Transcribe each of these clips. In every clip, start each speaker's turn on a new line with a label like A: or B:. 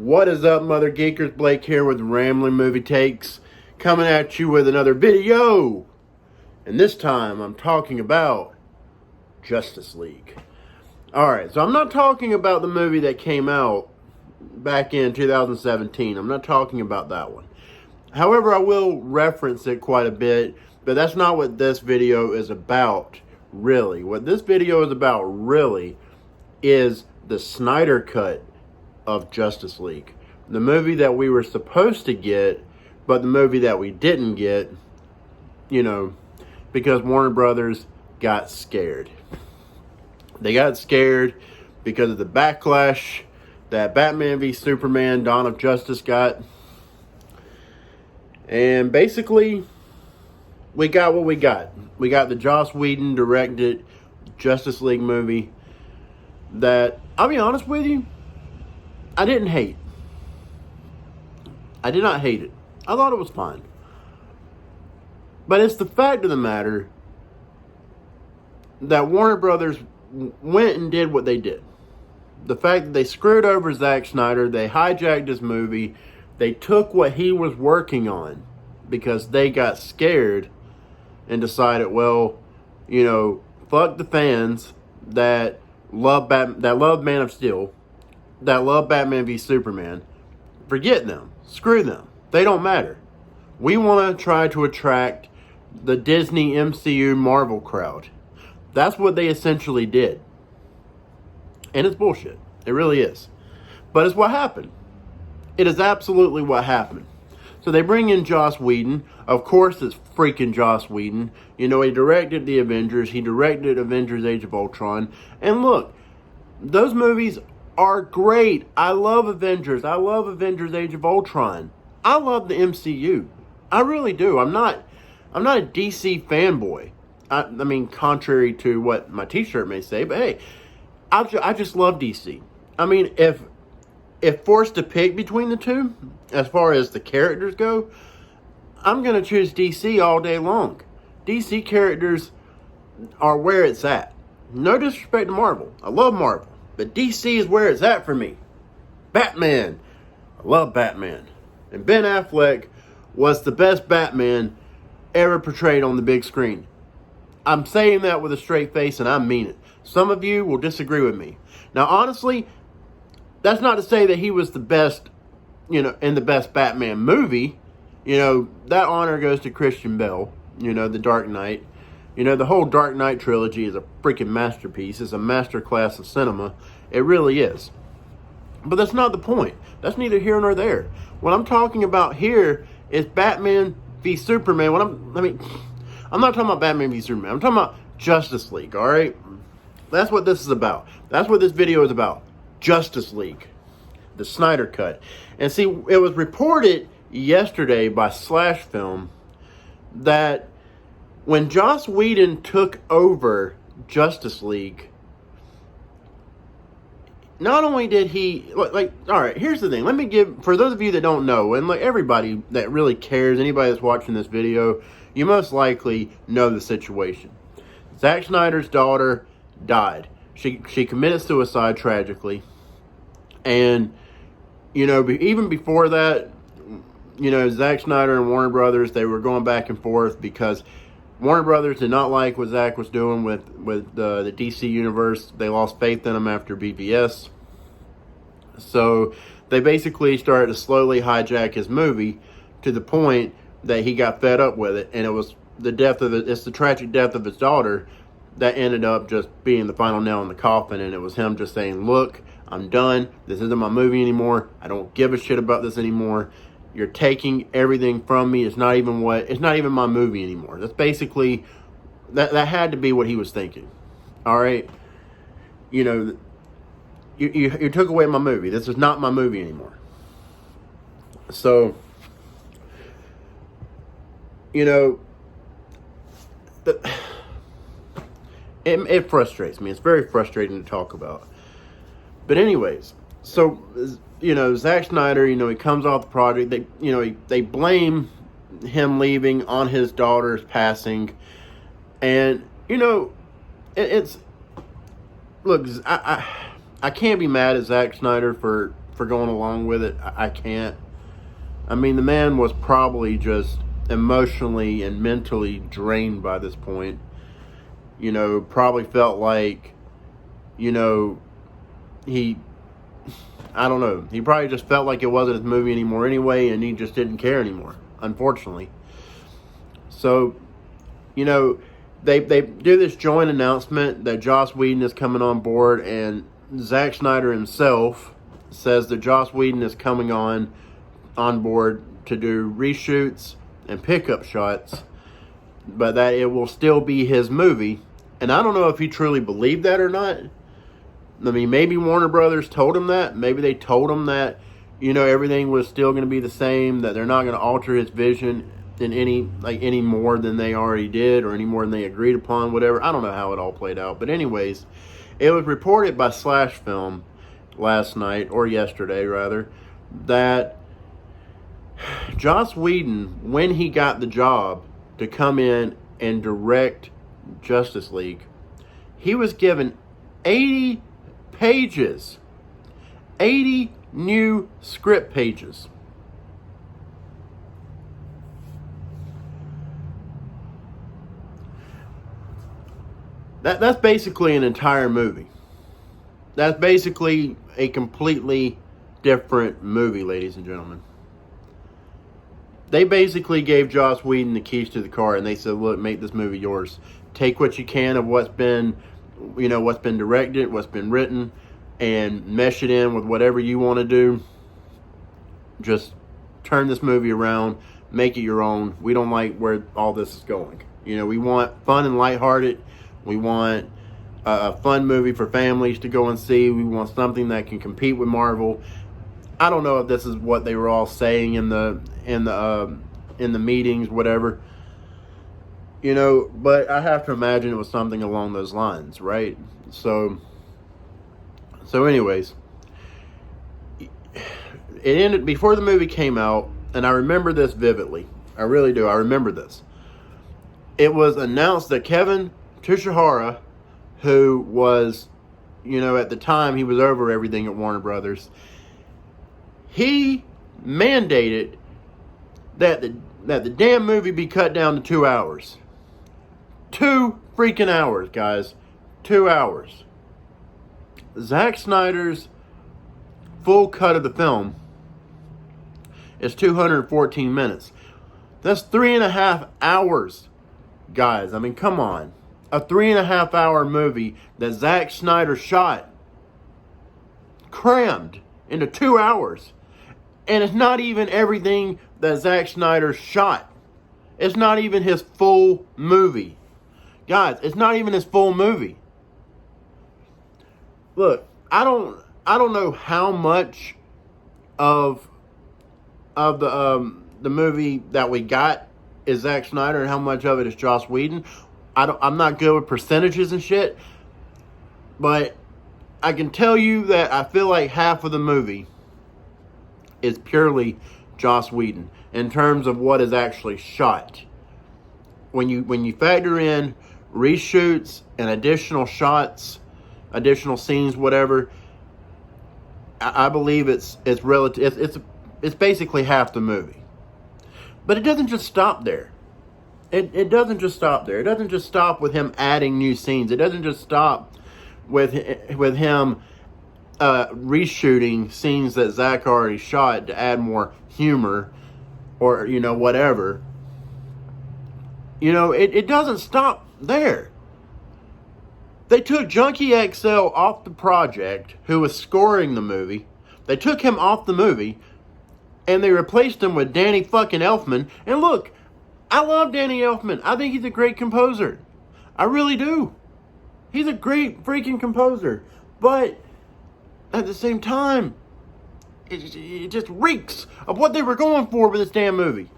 A: What is up, Mother Geekers? Blake here with Rambling Movie Takes, coming at you with another video. And this time, I'm talking about Justice League. Alright, so I'm not talking about the movie that came out back in 2017. I'm not talking about that one. However, I will reference it quite a bit, but that's not what this video is about, really. What this video is about, really, is the Snyder Cut of Justice League. The movie that we were supposed to get, but the movie that we didn't get, because Warner Brothers got scared. They got scared because of the backlash that Batman v Superman Dawn of Justice got. And basically, we got what we got. We got the Joss Whedon directed Justice League movie that, I'll be honest with you, I didn't hate. I did not hate it. I thought it was fine. But it's the fact of the matter that Warner Brothers went and did what they did. The fact that they screwed over Zack Snyder, they hijacked his movie, they took what he was working on because they got scared and decided, well, fuck the fans that love Man of Steel, that love Batman v Superman. Forget them. Screw them. They don't matter. We want to try to attract the Disney MCU Marvel crowd. That's what they essentially did. And it's bullshit. It really is. But it's what happened. It is absolutely what happened. So they bring in Joss Whedon. Of course it's freaking Joss Whedon. He directed the Avengers. He directed Avengers Age of Ultron. And look, those movies are great. I love Avengers. I love Avengers Age of Ultron. I love the MCU. I really do. I'm not a DC fanboy. I mean, contrary to what my t-shirt may say, but hey, I just love DC. I mean, if forced to pick between the two, as far as the characters go, I'm going to choose DC all day long. DC characters are where it's at. No disrespect to Marvel. I love Marvel. But DC is where it's at for me. Batman. I love Batman. And Ben Affleck was the best Batman ever portrayed on the big screen. I'm saying that with a straight face, and I mean it. Some of you will disagree with me. Now, honestly, that's not to say that he was the best, in the best Batman movie. That honor goes to Christian Bale, The Dark Knight. The whole Dark Knight trilogy is a freaking masterpiece. It's a masterclass of cinema. It really is. But that's not the point. That's neither here nor there. What I'm talking about here is Batman v Superman. I'm not talking about Batman v Superman. I'm talking about Justice League, alright? That's what this is about. That's what this video is about. Justice League. The Snyder Cut. And see, it was reported yesterday by Slash Film that when Joss Whedon took over Justice League, not only did he, alright, here's the thing. Let me give, for those of you that don't know, and everybody that really cares, anybody that's watching this video, you most likely know the situation. Zack Snyder's daughter died. She committed suicide tragically. And, even before that, Zack Snyder and Warner Brothers, they were going back and forth because Warner Brothers did not like what Zack was doing with the DC universe. They lost faith in him after BVS. So they basically started to slowly hijack his movie to the point that he got fed up with it. And it was it's the tragic death of his daughter that ended up just being the final nail in the coffin. And it was him just saying, look, I'm done. This isn't my movie anymore. I don't give a shit about this anymore. You're taking everything from me. It's not even my movie anymore. That's basically, that had to be what he was thinking. Alright? You took away my movie. This is not my movie anymore. So, it frustrates me. It's very frustrating to talk about. But anyways, so, Zack Snyder, he comes off the project. They blame him leaving on his daughter's passing. And, it's... Look, I can't be mad at Zack Snyder for for going along with it. I can't. I mean, the man was probably just emotionally and mentally drained by this point. You know, probably felt like, you know, I don't know. He probably just felt like it wasn't his movie anymore anyway, and he just didn't care anymore, unfortunately. So, you know, they do this joint announcement that Joss Whedon is coming on board, and Zack Snyder himself says that Joss Whedon is coming on board to do reshoots and pickup shots, but that it will still be his movie. And I don't know if he truly believed that or not. I mean, maybe Warner Brothers told him that. Maybe they told him that, you know, everything was still going to be the same, that they're not going to alter his vision in any more than they already did or any more than they agreed upon, whatever. I don't know how it all played out. But anyways, it was reported by Slash Film last night, or yesterday rather, that Joss Whedon, when he got the job to come in and direct Justice League, he was given 80 pages, 80 new script pages. That's basically an entire movie. That's basically a completely different movie, ladies and gentlemen. They basically gave Joss Whedon the keys to the car, and they said, look, make this movie yours. Take what you can of what's been directed, what's been written, and mesh it in with whatever you want to do. Just turn this movie around, make it your own. We don't like where all this is going. You know, we want fun and lighthearted. We want a fun movie for families to go and see. We want something that can compete with Marvel. I don't know if this is what they were all saying in the meetings, whatever. You know, but I have to imagine it was something along those lines, right? So anyways, it ended before the movie came out, and I remember this vividly. I really do. I remember this. It was announced that Kevin Tsuchihara, who was, you know, at the time he was over everything at Warner Brothers, he mandated that the damn movie be cut down to 2 hours. 2 freaking hours, guys. 2 hours. Zack Snyder's full cut of the film is 214 minutes. That's 3.5 hours, guys. I mean, come on. A 3.5 hour movie that Zack Snyder shot, crammed into 2 hours. And it's not even everything that Zack Snyder shot. It's not even his full movie. Guys, it's not even his full movie. Look, I don't know how much of the movie that we got is Zack Snyder and how much of it is Joss Whedon. I'm not good with percentages and shit, but I can tell you that I feel like half of the movie is purely Joss Whedon in terms of what is actually shot. When you factor in reshoots and additional shots, additional scenes, whatever, I believe it's relative. It's basically half the movie. But it doesn't just stop there. It doesn't just stop there. It doesn't just stop with him adding new scenes. It doesn't just stop with him reshooting scenes that Zack already shot to add more humor or, you know, whatever. You know, it doesn't stop there. They took Junkie XL off the project, who was scoring the movie. They took him off the movie, and they replaced him with Danny fucking Elfman. And look, I love Danny Elfman. I think he's a great composer. I really do. He's a great freaking composer. But at the same time, it just reeks of what they were going for with this damn movie.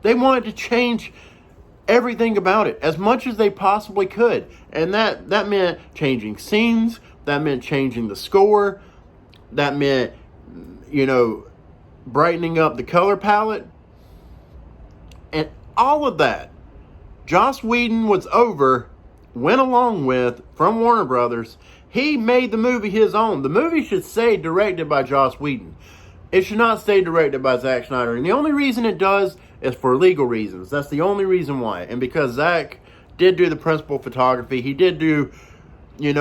A: They wanted to change everything about it as much as they possibly could. And that meant changing scenes. That meant changing the score. That meant, you know, brightening up the color palette. And all of that, Joss Whedon went along with, from Warner Brothers, He made the movie his own. The movie should say directed by Joss Whedon. It should not say directed by Zack Snyder. And the only reason it does is for legal reasons. That's the only reason why. And because Zack did do the principal photography, he did do, years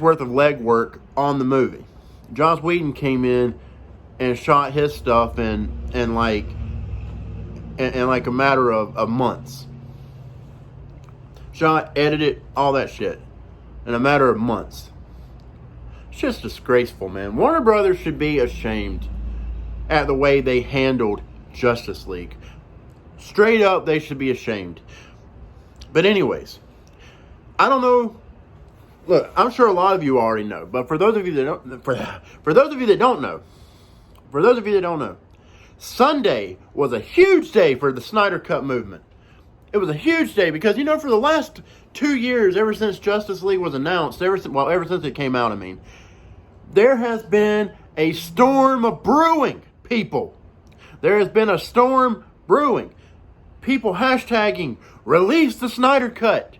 A: worth of legwork on the movie. Joss Whedon came in and shot his stuff in like a matter of months. Shot, edited, all that shit in a matter of months. It's just disgraceful, man. Warner Brothers should be ashamed at the way they handled Justice League. Straight up, they should be ashamed. But anyways, I don't know. Look, I'm sure a lot of you already know, but for those of you that don't know, Sunday was a huge day for the Snyder Cut movement. It was a huge day because, for the last 2 years, ever since Justice League was announced, ever since it came out, there has been a storm of brewing, people. There has been a storm brewing. People hashtagging, release the Snyder Cut.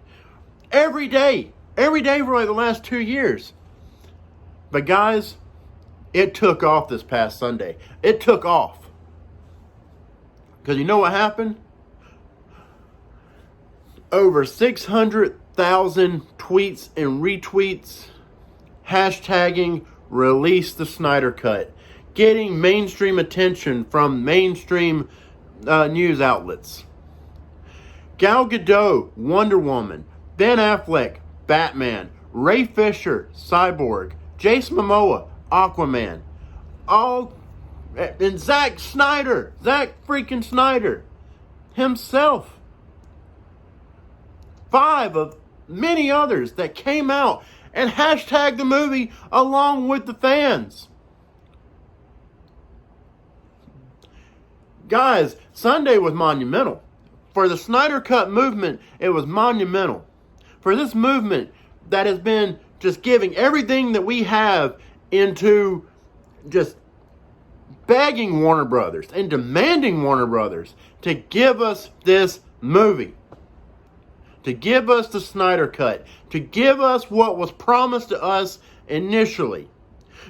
A: Every day for like the last 2 years. But guys, it took off this past Sunday. It took off. Because you know what happened? Over 600,000 tweets and retweets hashtagging release the Snyder Cut. Getting mainstream attention from mainstream news outlets. Gal Gadot, Wonder Woman. Ben Affleck, Batman. Ray Fisher, Cyborg. Jason Momoa, Aquaman. And Zack freaking Snyder himself. 5 of many others that came out and hashtagged the movie along with the fans. Guys, Sunday was monumental. For the Snyder Cut movement, it was monumental. For this movement that has been just giving everything that we have into just begging Warner Brothers and demanding Warner Brothers to give us this movie. To give us the Snyder Cut. To give us what was promised to us initially.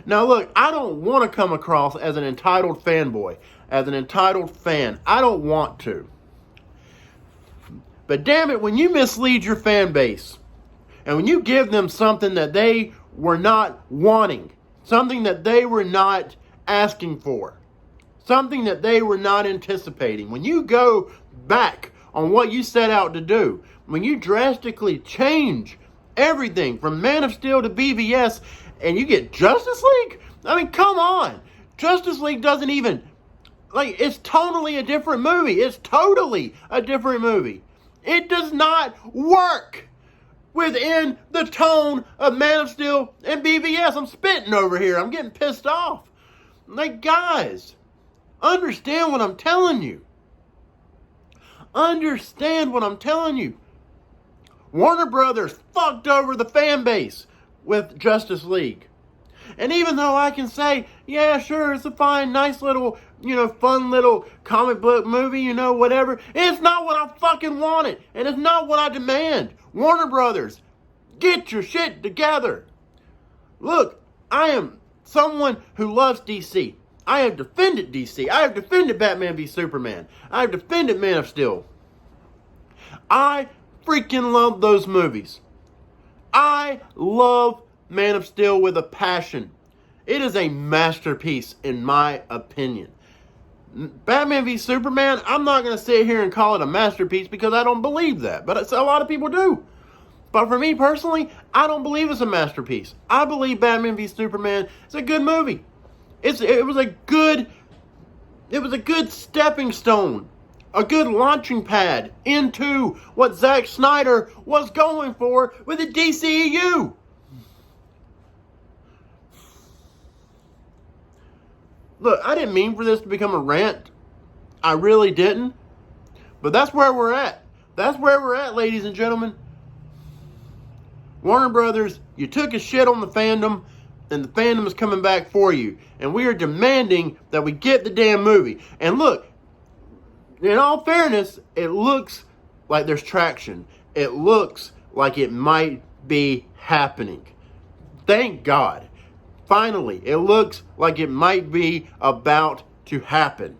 A: Now look, I don't want to come across as an entitled fanboy. As an entitled fan. I don't want to. But damn it, when you mislead your fan base, and when you give them something that they were not wanting, something that they were not asking for, something that they were not anticipating, when you go back on what you set out to do, when you drastically change everything from Man of Steel to BVS, and you get Justice League? Come on. Justice League doesn't even, it's totally a different movie. It's totally a different movie. It does not work within the tone of Man of Steel and BVS. I'm spitting over here. I'm getting pissed off. Guys, understand what I'm telling you. Understand what I'm telling you. Warner Brothers fucked over the fan base with Justice League. And even though I can say, yeah, sure, it's a fine, nice little, fun little comic book movie, whatever. It's not what I fucking wanted. And it's not what I demand. Warner Brothers, get your shit together. Look, I am someone who loves DC. I have defended DC. I have defended Batman v Superman. I have defended Man of Steel. I freaking love those movies. I love Man of Steel with a passion. It is a masterpiece in my opinion. Batman v Superman, I'm not going to sit here and call it a masterpiece because I don't believe that. But a lot of people do. But for me personally, I don't believe it's a masterpiece. I believe Batman v Superman is a good movie. It was a good stepping stone. A good launching pad into what Zack Snyder was going for with the DCEU. Look, I didn't mean for this to become a rant. I really didn't. But that's where we're at. That's where we're at, ladies and gentlemen. Warner Brothers, you took a shit on the fandom, and the fandom is coming back for you. And we are demanding that we get the damn movie. And look, in all fairness, it looks like there's traction. It looks like it might be happening. Thank God. Finally, it looks like it might be about to happen.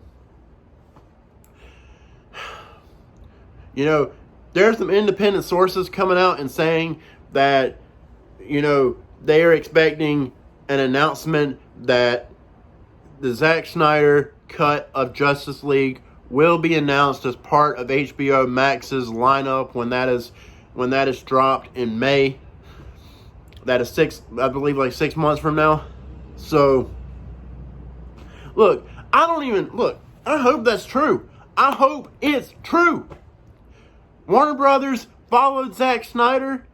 A: You know, there's some independent sources coming out and saying that, you know, they are expecting an announcement that the Zack Snyder cut of Justice League will be announced as part of HBO Max's lineup when that is dropped in May. That is 6 months from now. So, look, I hope that's true. I hope it's true. Warner Brothers followed Zack Snyder,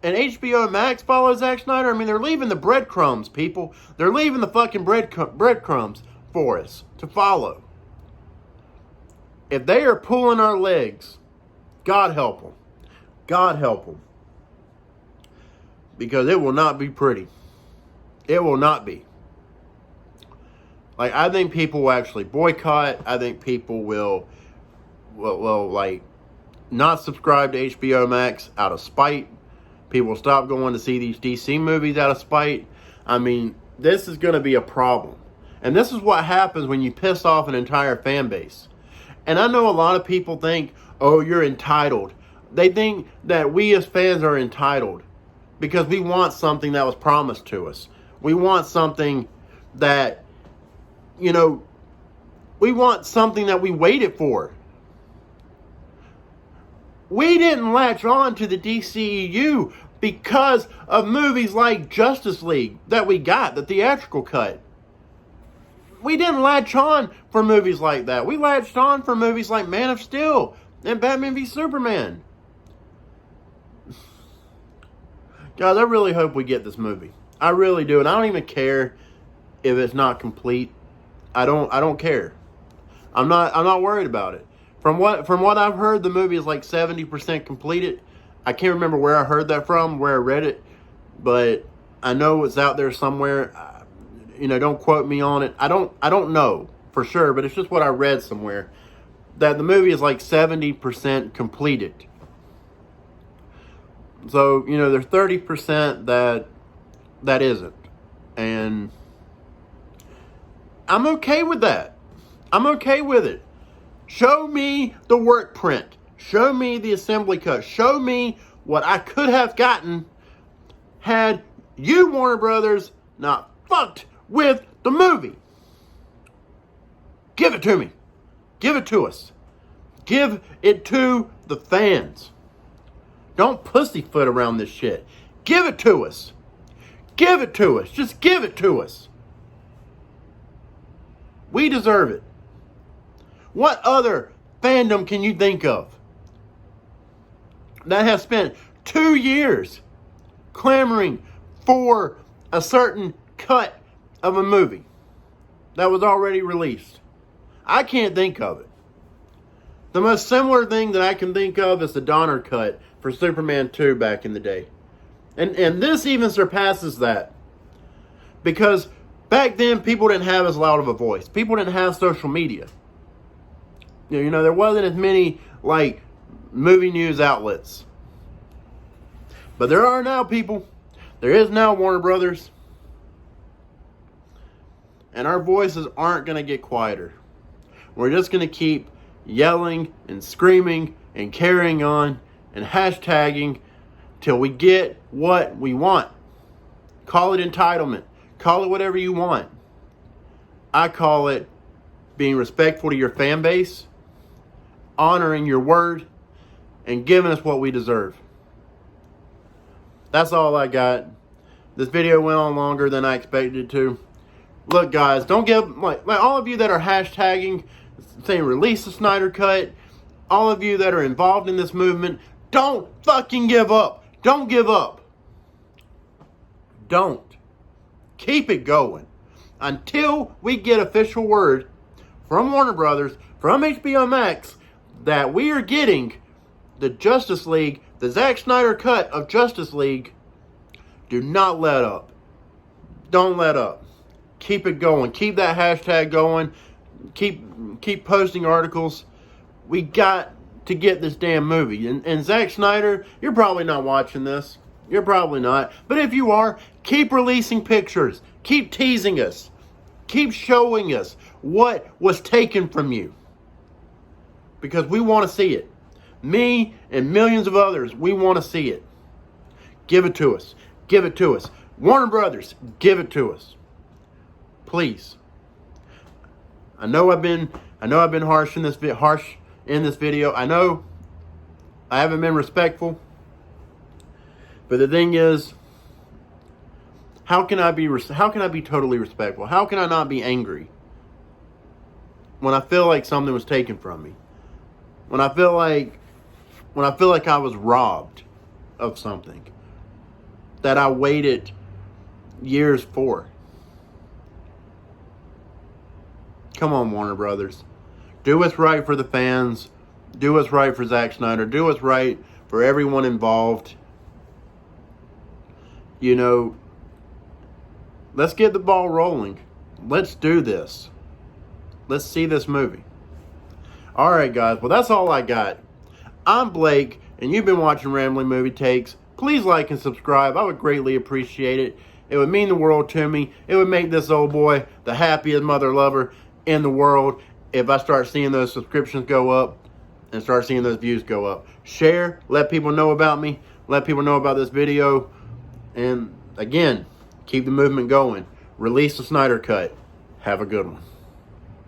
A: and HBO Max followed Zack Snyder. I mean, they're leaving the breadcrumbs, people. They're leaving the fucking breadcrumbs for us to follow. If they are pulling our legs, God help them. God help them. Because it will not be pretty. It will not be. Like, I think people will actually boycott. I think people will like, not subscribe to HBO Max out of spite. People will stop going to see these DC movies out of spite. I mean, this is going to be a problem. And this is what happens when you piss off an entire fan base. And I know a lot of people think, oh, you're entitled. They think that we as fans are entitled because we want something that was promised to us. We want something that, you know, we want something that we waited for. We didn't latch on to the DCEU because of movies like Justice League that we got, the theatrical cut. We didn't latch on for movies like that. We latched on for movies like Man of Steel and Batman v Superman. Guys, I really hope we get this movie. I really do. And I don't even care if it's not complete. I don't care. I'm not worried about it. From what I've heard, the movie is like 70% completed. I can't remember where I heard that from, where I read it, but I know it's out there somewhere. You know, don't quote me on it. I don't know for sure, but it's just what I read somewhere, that the movie is like 70% completed. So, you know, there's 30% that isn't. And I'm okay with that. I'm okay with it. Show me the work print. Show me the assembly cut. Show me what I could have gotten had you, Warner Brothers, not fucked with the movie. Give it to me. Give it to us. Give it to the fans. Don't pussyfoot around this shit. Give it to us. Give it to us. Just give it to us. We deserve it. What other fandom can you think of that has spent 2 years clamoring for a certain cut of a movie that was already released? I can't think of it. The most similar thing that I can think of is the Donner cut for Superman 2 back in the day. And this even surpasses that. Because back then, people didn't have as loud of a voice. People didn't have social media. You know, there wasn't as many, like, movie news outlets. But there are now, people. There is now Warner Brothers. And our voices aren't going to get quieter. We're just going to keep yelling and screaming and carrying on and hashtagging till we get what we want. Call it entitlement. Call it whatever you want. I call it being respectful to your fan base, honoring your word, and giving us what we deserve. That's all I got. This video went on longer than I expected it to. Look, guys, don't give, like all of you that are hashtagging, saying release the Snyder Cut, all of you that are involved in this movement, don't fucking give up. Don't give up. Don't. Keep it going. Until we get official word from Warner Brothers, from HBO Max, that we are getting the Justice League, the Zack Snyder cut of Justice League, do not let up. Don't let up. Keep it going. Keep that hashtag going. Keep posting articles. We got to get this damn movie. And Zack Snyder, you're probably not watching this. You're probably not. But if you are, keep releasing pictures. Keep teasing us. Keep showing us what was taken from you. Because we want to see it. Me and millions of others, we want to see it. Give it to us. Give it to us. Warner Brothers, give it to us. Please. I know I've been harsh in this video. I know I haven't been respectful. But the thing is, how can I be totally respectful? How can I not be angry when I feel like something was taken from me? When I feel like I was robbed of something that I waited years for. Come on, Warner Brothers. Do what's right for the fans. Do what's right for Zack Snyder. Do what's right for everyone involved. You know, let's get the ball rolling. Let's do this. Let's see this movie. All right, guys. Well, that's all I got. I'm Blake, and you've been watching Rambling Movie Takes. Please like and subscribe. I would greatly appreciate it. It would mean the world to me. It would make this old boy the happiest mother lover in the world if I start seeing those subscriptions go up and start seeing those views go up. Share. Let people know about me. Let people know about this video. And again, keep the movement going. Release the Snyder Cut. Have a good one.